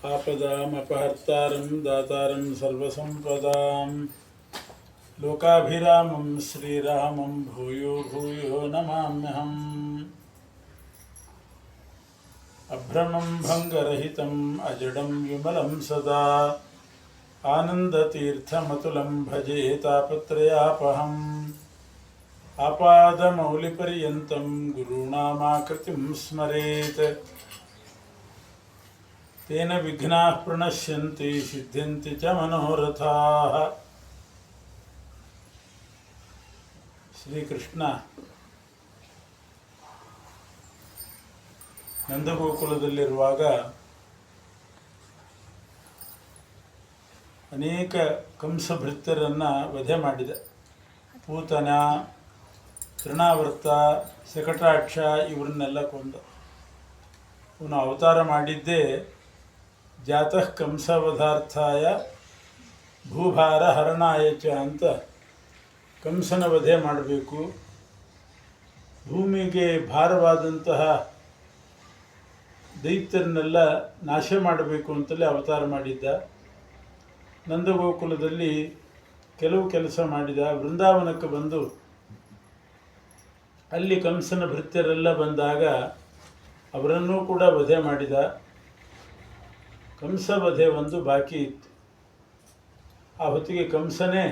आपदामपहर्तारं दातारं सर्वसम्पदां लोकाभिरामं श्रीरामं भूयो भूयो नमाम्यहम्। अभ्रमं भङ्गरहितम् अजडं विमलं सदा आनन्दतीर्थमतुलं भजे तापत्रयापहम्। आपादमौलिपर्यन्तं गुरूणामाकृतिं स्मरेत् तेन विघ्नाः प्रणश्यन्ति सिद्ध्यन्ति च मनोरथाः। ಶ್ರೀಕೃಷ್ಣ ನಂದಗೋಕುಲದಲ್ಲಿರುವಾಗ ಅನೇಕ ಕಂಸಭೃತ್ಯರನ್ನು ವಧೆ ಮಾಡಿದ. ಪೂತನ, ತೃಣಾವರ್ತ, ಶಕಟಾಕ್ಷ ಇವರನ್ನೆಲ್ಲ ಕೊಂದ. ಅವನು ಅವತಾರ ಮಾಡಿದ್ದೇ ಜಾತಃ ಕಂಸವಧಾರ್ಥಾಯ ಭೂಭಾರ ಹರಣಾಯ ಚ ಅಂತ. ಕಂಸನ ವಧೆ ಮಾಡಬೇಕು, ಭೂಮಿಗೆ ಭಾರವಾದಂತಹ ದೈತ್ಯರನ್ನೆಲ್ಲ ನಾಶ ಮಾಡಬೇಕು ಅಂತಲೇ ಅವತಾರ ಮಾಡಿದ್ದ. ನಂದಗೋಕುಲದಲ್ಲಿ ಕೆಲವು ಕೆಲಸ ಮಾಡಿದ. ವೃಂದಾವನಕ್ಕೆ ಬಂದು ಅಲ್ಲಿ ಕಂಸನ ಭೃತ್ಯರೆಲ್ಲ ಬಂದಾಗ ಅವರನ್ನೂ ಕೂಡ ವಧೆ ಮಾಡಿದ. ಕಂಸ ವಧೆ ಒಂದು ಬಾಕಿ ಇತ್ತು. ಆ ಹೊತ್ತಿಗೆ ಕಂಸನೇ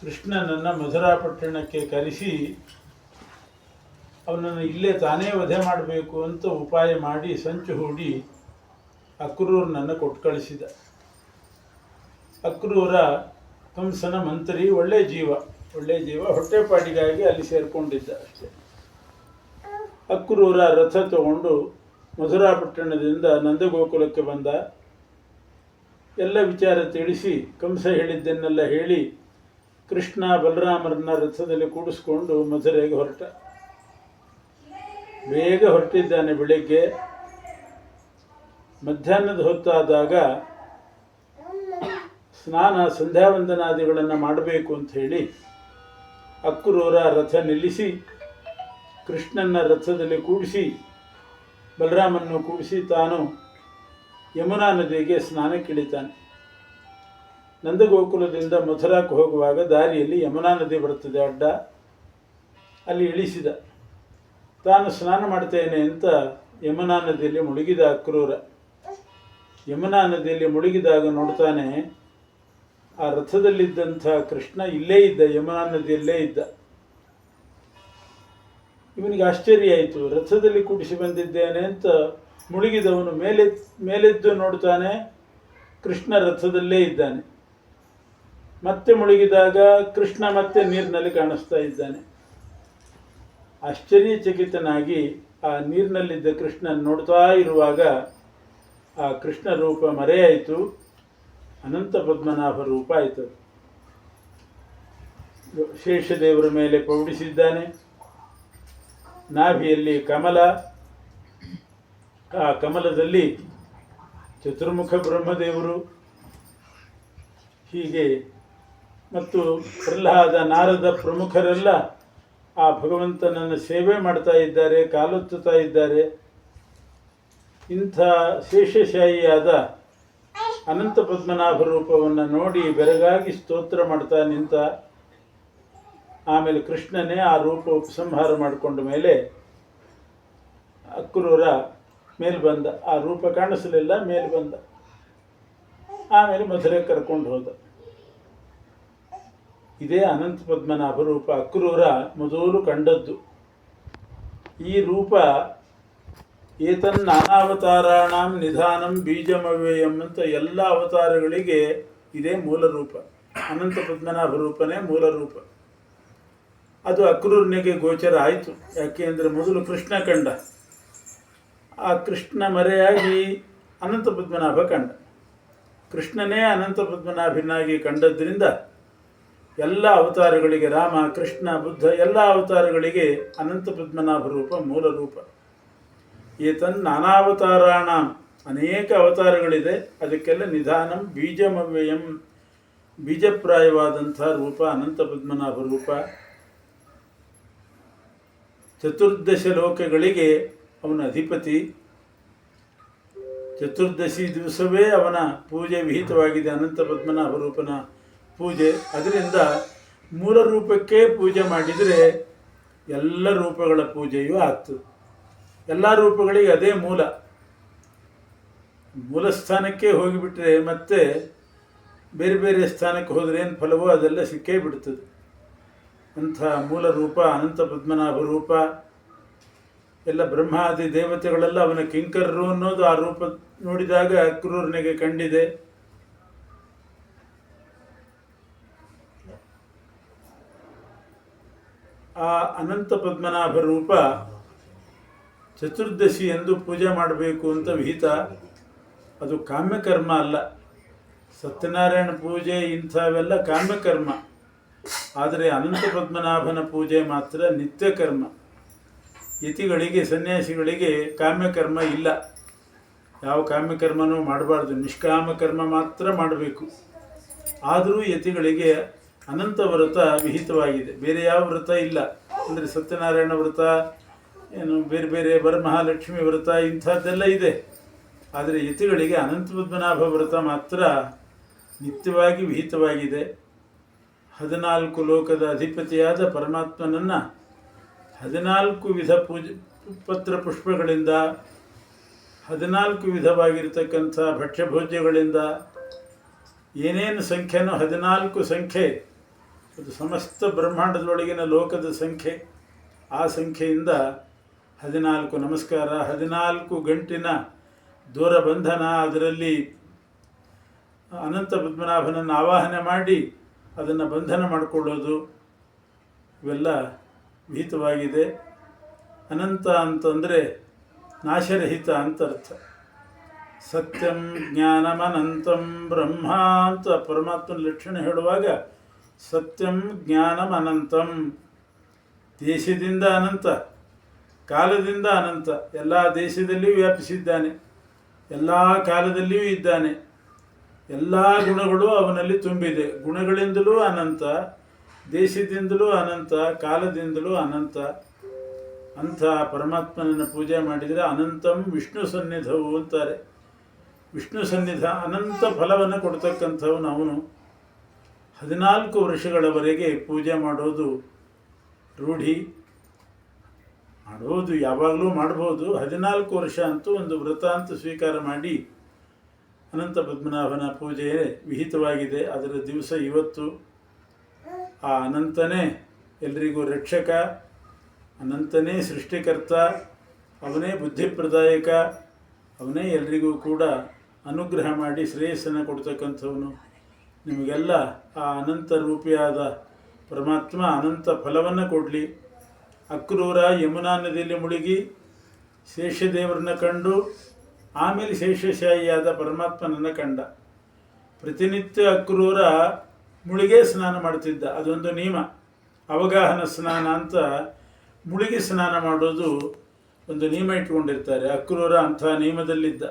ಕೃಷ್ಣನನ್ನು ಮಧುರಾಪಟ್ಟಣಕ್ಕೆ ಕರೆಸಿ ಅವನನ್ನು ಇಲ್ಲೇ ತಾನೇ ವಧೆ ಮಾಡಬೇಕು ಅಂತ ಉಪಾಯ ಮಾಡಿ ಸಂಚು ಹೂಡಿ ಅಕ್ರೂರನನ್ನು ಕೊಟ್ಟು ಕಳಿಸಿದ. ಅಕ್ರೂರ ಕಂಸನ ಮಂತ್ರಿ, ಒಳ್ಳೆ ಜೀವ ಹೊಟ್ಟೆಪಾಡಿಗಾಗಿ ಅಲ್ಲಿ ಸೇರಿಕೊಂಡಿದ್ದ ಅಷ್ಟೇ. ಅಕ್ರೂರ ರಥ ತಗೊಂಡು ಮಧುರಾಪಟ್ಟಣದಿಂದ ನಂದಗೋಕುಲಕ್ಕೆ ಬಂದ. ಎಲ್ಲ ವಿಚಾರ ತಿಳಿಸಿ ಕಂಸ ಹೇಳಿದ್ದನ್ನೆಲ್ಲ ಹೇಳಿ ಕೃಷ್ಣ ಬಲರಾಮರನ್ನ ರಥದಲ್ಲಿ ಕೂಡಿಸ್ಕೊಂಡು ಮಧುರೆಗೆ ಹೊರಟ. ಬೇಗ ಹೊರಟಿದ್ದಾನೆ. ಬೆಳಗ್ಗೆ ಮಧ್ಯಾಹ್ನದ ಹೊತ್ತಾದಾಗ ಸ್ನಾನ ಸಂಧ್ಯಾವಂದನಾದಿಗಳನ್ನು ಮಾಡಬೇಕು ಅಂತ ಹೇಳಿ ಅಕ್ರೂರ ರಥ ನಿಲ್ಲಿಸಿ ಕೃಷ್ಣನ ರಥದಲ್ಲಿ ಕೂಡಿಸಿ ಬಲರಾಮನ್ನು ಕೂಡಿಸಿ ತಾನು ಯಮುನಾ ನದಿಗೆ ಸ್ನಾನಕ್ಕಿಳಿತಾನೆ. ನಂದಗೋಕುಲದಿಂದ ಮಥುರಾಕ್ಕೆ ಹೋಗುವಾಗ ದಾರಿಯಲ್ಲಿ ಯಮುನಾ ನದಿ ಬರುತ್ತದೆ ಅಡ್ಡ, ಅಲ್ಲಿ ಇಳಿಸಿದ. ತಾನು ಸ್ನಾನ ಮಾಡ್ತೇನೆ ಅಂತ ಯಮುನಾ ನದಿಯಲ್ಲಿ ಮುಳುಗಿದ ಅಕ್ರೂರ. ಯಮುನಾ ನದಿಯಲ್ಲಿ ಮುಳುಗಿದಾಗ ನೋಡ್ತಾನೆ ಆ ರಥದಲ್ಲಿದ್ದಂಥ ಕೃಷ್ಣ ಇಲ್ಲೇ ಇದ್ದ, ಯಮುನಾ ನದಿಯಲ್ಲೇ ಇದ್ದ. ಇವನಿಗೆ ಆಶ್ಚರ್ಯ ಆಯಿತು. ರಥದಲ್ಲಿ ಕೂಡಿಸಿ ಬಂದಿದ್ದೇನೆ ಅಂತ ಮುಳುಗಿದವನು ಮೇಲೆದ್ದು ನೋಡ್ತಾನೆ, ಕೃಷ್ಣ ರಥದಲ್ಲೇ ಇದ್ದಾನೆ. ಮತ್ತೆ ಮುಳುಗಿದಾಗ ಕೃಷ್ಣ ಮತ್ತೆ ನೀರಿನಲ್ಲಿ ಕಾಣಿಸ್ತಾ ಇದ್ದಾನೆ. ಆಶ್ಚರ್ಯಚಕಿತನಾಗಿ ಆ ನೀರಿನಲ್ಲಿದ್ದ ಕೃಷ್ಣನ ನೋಡ್ತಾ ಇರುವಾಗ ಆ ಕೃಷ್ಣ ರೂಪ ಮರೆಯಾಯಿತು. ಅನಂತ ಪದ್ಮನಾಭ ರೂಪ ಆಯಿತು. ಶೇಷದೇವರ ಮೇಲೆ ಪೌಡಿಸಿದ್ದಾನೆ. ನಾಭಿಯಲ್ಲಿ ಕಮಲ, ಆ ಕಮಲದಲ್ಲಿ ಚತುರ್ಮುಖ ಬ್ರಹ್ಮದೇವರು, ಹೀಗೆ ಮತ್ತು ಪ್ರಹ್ಲಾದ, ನಾರದ ಪ್ರಮುಖರೆಲ್ಲ ಆ ಭಗವಂತನನ್ನು ಸೇವೆ ಮಾಡ್ತಾ ಇದ್ದಾರೆ, ಕಾಲೊತ್ತುತ್ತಾ ಇದ್ದಾರೆ. ಇಂಥ ಶೇಷಶಾಹಿಯಾದ ಅನಂತ ಪದ್ಮನಾಭ ರೂಪವನ್ನು ನೋಡಿ ಬೆರಗಾಗಿ ಸ್ತೋತ್ರ ಮಾಡ್ತಾ ನಿಂತ. ಆಮೇಲೆ ಕೃಷ್ಣನೇ ಆ ರೂಪ ಉಪಸಂಹಾರ ಮಾಡಿಕೊಂಡ ಮೇಲೆ ಅಕ್ರೂರ ಮೇಲೆ ಬಂದ. ಆ ರೂಪ ಕಾಣಿಸಲಿಲ್ಲ, ಮೇಲೆ ಬಂದ. ಆಮೇಲೆ ಮಧುರೆ ಕರ್ಕೊಂಡು ಹೋದ. ಇದೇ ಅನಂತ ಪದ್ಮನಾಭ ರೂಪ ಅಕ್ರೂರ ಮೊದಲು ಕಂಡದ್ದು. ಈ ರೂಪ ಏತನ್ನಾನಾವತಾರಾಣಾಂ ನಿಧಾನಂ ಬೀಜಮವ್ಯಯಂ ಅಂತ ಎಲ್ಲ ಅವತಾರಗಳಿಗೆ ಇದೇ ಮೂಲ ರೂಪ. ಅನಂತ ಪದ್ಮನಾಭ ರೂಪನೇ ಮೂಲ ರೂಪ. ಅದು ಅಕ್ರೂರನಿಗೆ ಗೋಚರ ಆಯಿತು. ಯಾಕೆ ಅಂದರೆ ಮೊದಲು ಕೃಷ್ಣ ಕಂಡ, ಆ ಕೃಷ್ಣ ಮರೆಯಾಗಿ ಅನಂತ ಪದ್ಮನಾಭ ಕಂಡ. ಕೃಷ್ಣನೇ ಅನಂತ ಪದ್ಮನಾಭನಾಗಿ ಕಂಡದ್ರಿಂದ ಎಲ್ಲ ಅವತಾರಗಳಿಗೆ, ರಾಮ, ಕೃಷ್ಣ, ಬುದ್ಧ ಎಲ್ಲ ಅವತಾರಗಳಿಗೆ ಅನಂತ ಪದ್ಮನಾಭ ರೂಪ ಮೂಲ ರೂಪ. ಏತನ್ ನಾನಾವತಾರಾಣ, ಅನೇಕ ಅವತಾರಗಳಿದೆ, ಅದಕ್ಕೆಲ್ಲ ನಿಧಾನಂ ಬೀಜಮವ್ಯಯಂ, ಬೀಜಪ್ರಾಯವಾದಂಥ ರೂಪ ಅನಂತ ಪದ್ಮನಾಭ ರೂಪ. ಚತುರ್ದಶ ಲೋಕಗಳಿಗೆ ಅವನ ಅಧಿಪತಿ. ಚತುರ್ದಶಿ ದಿವಸವೇ ಅವನ ಪೂಜೆ ವಿಹಿತವಾಗಿದೆ, ಅನಂತ ಪದ್ಮನಾಭ ರೂಪನ ಪೂಜೆ. ಅದರಿಂದ ಮೂಲ ರೂಪಕ್ಕೆ ಪೂಜೆ ಮಾಡಿದರೆ ಎಲ್ಲ ರೂಪಗಳ ಪೂಜೆಯೂ ಆಗ್ತದೆ. ಎಲ್ಲ ರೂಪಗಳಿಗೆ ಅದೇ ಮೂಲ. ಮೂಲ ಸ್ಥಾನಕ್ಕೆ ಹೋಗಿಬಿಟ್ರೆ ಮತ್ತೆ ಬೇರೆ ಬೇರೆ ಸ್ಥಾನಕ್ಕೆ ಹೋದರೆ ಏನು ಫಲವೋ ಅದೆಲ್ಲ ಸಿಕ್ಕೇ ಬಿಡ್ತದೆ. ಅಂಥ ಮೂಲ ರೂಪ ಅನಂತ ಪದ್ಮನಾಭ ರೂಪ. ಎಲ್ಲ ಬ್ರಹ್ಮಾದಿ ದೇವತೆಗಳೆಲ್ಲ ಅವನ ಕಿಂಕರರು ಅನ್ನೋದು ಆ ರೂಪ ನೋಡಿದಾಗ ಅಕ್ರೂರನಿಗೆ ಕಂಡಿದೆ. ಆ ಅನಂತ ಪದ್ಮನಾಭ ರೂಪ ಚತುರ್ದಶಿ ಎಂದು ಪೂಜೆ ಮಾಡಬೇಕು ಅಂತ ವಿಹಿತ. ಅದು ಕಾಮ್ಯಕರ್ಮ ಅಲ್ಲ. ಸತ್ಯನಾರಾಯಣ ಪೂಜೆ ಇಂಥವೆಲ್ಲ ಕಾಮ್ಯಕರ್ಮ. ಆದರೆ ಅನಂತ ಪದ್ಮನಾಭನ ಪೂಜೆ ಮಾತ್ರ ನಿತ್ಯಕರ್ಮ. ಯತಿಗಳಿಗೆ, ಸನ್ಯಾಸಿಗಳಿಗೆ ಕಾಮ್ಯಕರ್ಮ ಇಲ್ಲ. ಯಾವ ಕಾಮ್ಯಕರ್ಮನೂ ಮಾಡಬಾರ್ದು, ನಿಷ್ಕಾಮ ಕರ್ಮ ಮಾತ್ರ ಮಾಡಬೇಕು. ಆದರೂ ಯತಿಗಳಿಗೆ ಅನಂತ ವ್ರತ ವಿಹಿತವಾಗಿದೆ, ಬೇರೆ ಯಾವ ವ್ರತ ಇಲ್ಲ. ಅಂದರೆ ಸತ್ಯನಾರಾಯಣ ವ್ರತ, ಏನು ಬೇರೆ ಬೇರೆ ವರಮಹಾಲಕ್ಷ್ಮಿ ವ್ರತ ಇಂಥದ್ದೆಲ್ಲ ಇದೆ. ಆದರೆ ಯತಿಗಳಿಗೆ ಅನಂತ ಪದ್ಮನಾಭ ವ್ರತ ಮಾತ್ರ ನಿತ್ಯವಾಗಿ ವಿಹಿತವಾಗಿದೆ. 14 ಲೋಕದ ಅಧಿಪತಿಯಾದ ಪರಮಾತ್ಮನನ್ನು 14 ವಿಧ ಪೂಜೆ ಪತ್ರ ಪುಷ್ಪಗಳಿಂದ, 14 ವಿಧವಾಗಿರ್ತಕ್ಕಂಥ ಭಕ್ಷ್ಯಭೋಜ್ಯಗಳಿಂದ, ಏನೇನು ಸಂಖ್ಯೆನೋ 14 ಸಂಖ್ಯೆ, ಅದು ಸಮಸ್ತ ಬ್ರಹ್ಮಾಂಡದೊಳಗಿನ ಲೋಕದ ಸಂಖ್ಯೆ. ಆ ಸಂಖ್ಯೆಯಿಂದ 14 ನಮಸ್ಕಾರ, 14 ಗಂಟಿನ ದೂರ ಬಂಧನ, ಅದರಲ್ಲಿ ಅನಂತ ಪದ್ಮನಾಭನನ್ನು ಆವಾಹನೆ ಮಾಡಿ ಅದನ್ನು ಬಂಧನ ಮಾಡಿಕೊಳ್ಳೋದು, ಇವೆಲ್ಲ ವಿಹಿತವಾಗಿದೆ. ಅನಂತ ಅಂತಂದರೆ ನಾಶರಹಿತ ಅಂತ ಅರ್ಥ. ಸತ್ಯಂ ಜ್ಞಾನಮನಂತಂ ಬ್ರಹ್ಮ ಅಂತ ಪರಮಾತ್ಮನ ಲಕ್ಷಣ ಹೇಳುವಾಗ ಸತ್ಯಂ ಜ್ಞಾನಂ ಅನಂತಂ, ದೇಶದಿಂದ ಅನಂತ, ಕಾಲದಿಂದ ಅನಂತ, ಎಲ್ಲ ದೇಶದಲ್ಲಿಯೂ ವ್ಯಾಪಿಸಿದ್ದಾನೆ, ಎಲ್ಲ ಕಾಲದಲ್ಲಿಯೂ ಇದ್ದಾನೆ, ಎಲ್ಲ ಗುಣಗಳು ಅವನಲ್ಲಿ ತುಂಬಿದೆ. ಗುಣಗಳಿಂದಲೂ ಅನಂತ, ದೇಶದಿಂದಲೂ ಅನಂತ, ಕಾಲದಿಂದಲೂ ಅನಂತ. ಅಂಥ ಪರಮಾತ್ಮನನ್ನು ಪೂಜೆ ಮಾಡಿದರೆ ಅನಂತಂ ವಿಷ್ಣು ಸನ್ನಿಧವು ಅಂತಾರೆ. ವಿಷ್ಣು ಸನ್ನಿಧ ಅನಂತ ಫಲವನ್ನು ಕೊಡ್ತಕ್ಕಂಥವನು ಅವನು. 14 ವರ್ಷಗಳವರೆಗೆ ಪೂಜೆ ಮಾಡೋದು ರೂಢಿ. ಮಾಡೋದು ಯಾವಾಗಲೂ ಮಾಡ್ಬೋದು. 14 ವರ್ಷ ಅಂತೂ ಒಂದು ವ್ರತ ಅಂತ ಸ್ವೀಕಾರ ಮಾಡಿ ಅನಂತ ಪದ್ಮನಾಭನ ಪೂಜೆ ವಿಹಿತವಾಗಿದೆ. ಅದರ ದಿವಸ ಇವತ್ತು. ಆ ಅನಂತನೇ ಎಲ್ರಿಗೂ ರಕ್ಷಕ, ಅನಂತನೇ ಸೃಷ್ಟಿಕರ್ತ, ಅವನೇ ಬುದ್ಧಿಪ್ರದಾಯಕ, ಅವನೇ ಎಲ್ರಿಗೂ ಕೂಡ ಅನುಗ್ರಹ ಮಾಡಿ ಶ್ರೇಯಸ್ಸನ್ನು ಕೊಡ್ತಕ್ಕಂಥವನು. ನಿಮಗೆಲ್ಲ ಆ ಅನಂತ ರೂಪಿಯಾದ ಪರಮಾತ್ಮ ಅನಂತ ಫಲವನ್ನು ಕೊಡಲಿ. ಅಕ್ರೂರ ಯಮುನಾ ನದಿಯಲ್ಲಿ ಮುಳುಗಿ ಶೇಷದೇವರನ್ನ ಕಂಡು ಆಮೇಲೆ ಶೇಷಶಾಹಿಯಾದ ಪರಮಾತ್ಮನನ್ನು ಕಂಡ. ಪ್ರತಿನಿತ್ಯ ಅಕ್ರೂರ ಮುಳುಗೆ ಸ್ನಾನ ಮಾಡ್ತಿದ್ದ. ಅದೊಂದು ನಿಯಮ, ಅವಗಾಹನ ಸ್ನಾನ ಅಂತ. ಮುಳುಗಿ ಸ್ನಾನ ಮಾಡೋದು ಒಂದು ನಿಯಮ ಇಟ್ಕೊಂಡಿರ್ತಾರೆ. ಅಕ್ರೂರ ಅಂಥ ನಿಯಮದಲ್ಲಿದ್ದ.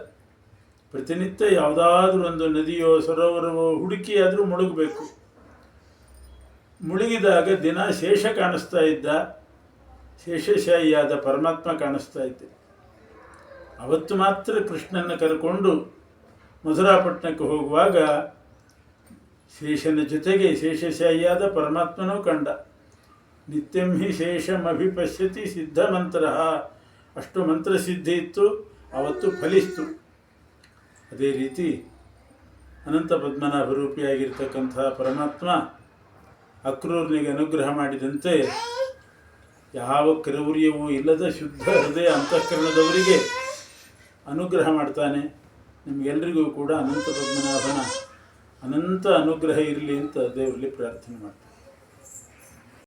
ಪ್ರತಿನಿತ್ಯ ಯಾವುದಾದ್ರೂ ಒಂದು ನದಿಯೋ ಸರೋವರವೋ ಹುಡುಕಿ ಆದರೂ ಮುಳುಗಬೇಕು. ಮುಳುಗಿದಾಗ ದಿನ ಶೇಷ ಕಾಣಿಸ್ತಾ ಇದ್ದ, ಶೇಷಶಾಹಿಯಾದ ಪರಮಾತ್ಮ ಕಾಣಿಸ್ತಾ ಇದ್ದೆ. ಅವತ್ತು ಮಾತ್ರ ಕೃಷ್ಣನ ಕರ್ಕೊಂಡು ಮಧುರಾಪಟ್ಟಣಕ್ಕೆ ಹೋಗುವಾಗ ಶೇಷನ ಜೊತೆಗೆ ಶೇಷಶಾಹಿಯಾದ ಪರಮಾತ್ಮನೂ ಕಂಡ. ನಿತ್ಯಂ ಹಿ ಶೇಷಮಭಿಪಶ್ಯತಿ ಸಿದ್ಧ ಮಂತ್ರ, ಅಷ್ಟು ಮಂತ್ರಸಿದ್ಧಿ ಇತ್ತು, ಅವತ್ತು ಫಲಿಸ್ತು. ಅದೇ ರೀತಿ ಅನಂತ ಪದ್ಮನಾಭ ರೂಪಿಯಾಗಿರ್ತಕ್ಕಂಥ ಪರಮಾತ್ಮ ಅಕ್ರೂರನಿಗೆ ಅನುಗ್ರಹ ಮಾಡಿದಂತೆ ಯಾವ ಕ್ರೌರ್ಯವೂ ಇಲ್ಲದ ಶುದ್ಧ ಹೃದಯ ಅಂತಃಕರಣದವರಿಗೆ ಅನುಗ್ರಹ ಮಾಡ್ತಾನೆ. ನಿಮಗೆಲ್ಲರಿಗೂ ಕೂಡ ಅನಂತ ಪದ್ಮನಾಭನ ಅನಂತ ಅನುಗ್ರಹ ಇರಲಿ ಅಂತ ದೇವರಲ್ಲಿ ಪ್ರಾರ್ಥನೆ ಮಾಡ್ತಾನೆ.